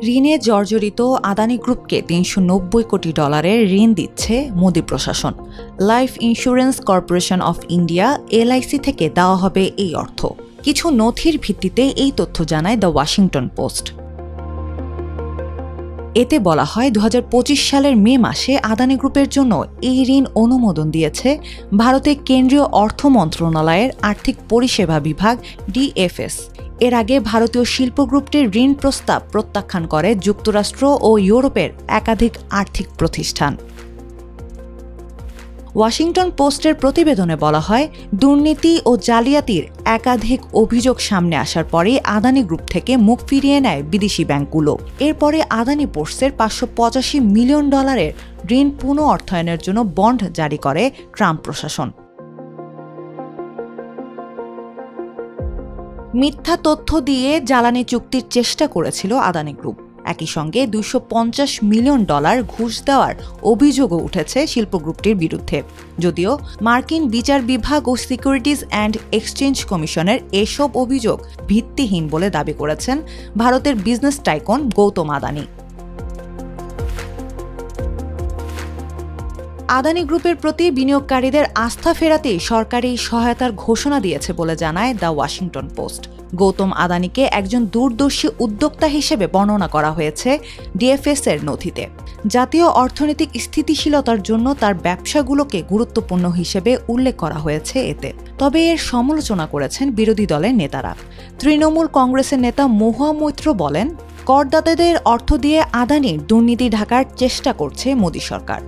ঋণে জর্জরিত আদানি গ্রুপকে $390 কোটি ঋণ দিচ্ছে মোদি প্রশাসন। Life insurance corporation of India LIC থেকে দেওয়া হবে এই অর্থ। কিছু নথির ভিত্তিতে এই তথ্য জানায় দ্য ওয়াশিংটন পোস্ট। এতে বলা হয় 2025 সালের মে মাসে আদানি গ্রুপের জন্য এই ঋণ অনুমোদন দিয়েছে ভারতের কেন্দ্রীয় অর্থ মন্ত্রণালয়ের আর্থিক পরিষেবা বিভাগ DFS। এর আগে ভারতীয় শিল্প গ্রুপটির ঋণ প্রস্তাব প্রত্যাখ্যান করে যুক্তরাষ্ট্র ও ইউরোপের একাধিক আর্থিক প্রতিষ্ঠান। ওয়াশিংটন পোস্টের প্রতিবেদনে বলা হয়, দুর্নীতি ও জালিয়াতির একাধিক অভিযোগ সামনে আসার পরেই আদানি গ্রুপ থেকে মুখ ফিরিয়ে নেয় বিদেশি ব্যাংকগুলো। এরপরে আদানি পোর্টসের $585 মিলিয়ন ঋণ পুনঃ অর্থায়নের জন্য বন্ড জারি করে ট্রাম্প প্রশাসন। মিথ্যা তথ্য দিয়ে জ্বালানি চুক্তির চেষ্টা করেছিল আদানি গ্রুপ। একই সঙ্গে $250 মিলিয়ন ঘুষ দেওয়ার অভিযোগও উঠেছে শিল্প গ্রুপটির বিরুদ্ধে। যদিও মার্কিন বিচার বিভাগ ও সিকিউরিটিজ অ্যান্ড এক্সচেঞ্জ কমিশনের এসব অভিযোগ ভিত্তিহীন বলে দাবি করেছেন ভারতের বিজনেস টাইকন গৌতম আদানি। আদানি গ্রুপের প্রতি বিনিয়োগকারীদের আস্থা ফেরাতে সরকারি সহায়তার ঘোষণা দিয়েছে বলে জানায় দ্য ওয়াশিংটন পোস্ট। গৌতম আদানিকে একজন দূরদর্শী উদ্যোক্তা হিসেবে বর্ণনা করা হয়েছে DFS এর নথিতে। জাতীয় অর্থনৈতিক স্থিতিশীলতার জন্য তার ব্যবসাগুলোকে গুরুত্বপূর্ণ হিসেবে উল্লেখ করা হয়েছে এতে। তবে এর সমালোচনা করেছেন বিরোধী দলের নেতারা। তৃণমূল কংগ্রেসের নেতা মহুয়া মৈত্র বলেন, করদাতাদের অর্থ দিয়ে আদানির দুর্নীতি ঢাকার চেষ্টা করছে মোদি সরকার।